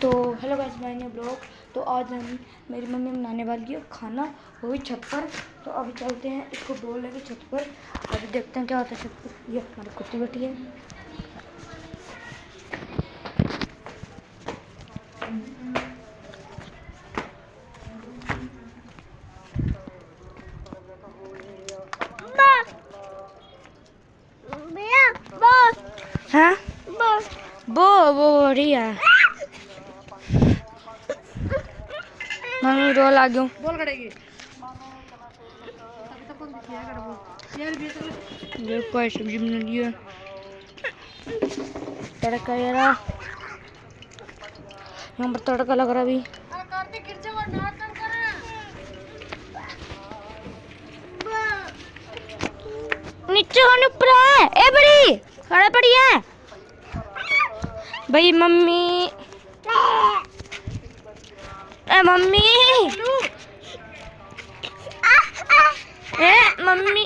तो hello guys, my new blog. तो आज हम मेरी मम्मी बनाने वाली है खाना, वो भी छत पर। तो अभी चलते हैं, इसको बोल लेंगे छत पर। अभी देखते हैं क्या होता है छत पर। ये हमारी कुत्ती बैठी है। हाँ वो रिया मम्मी रो ला गयो बोल करेगी। देखो ये सब्जी बना ली है, तड़का ये रहा, यहाँ पर तड़का लग रहा अभी। नीचे होने ऊपर है, ए बड़ी खड़ा पड़ी है भाई। मम्मी ए मम्मी ए मम्मी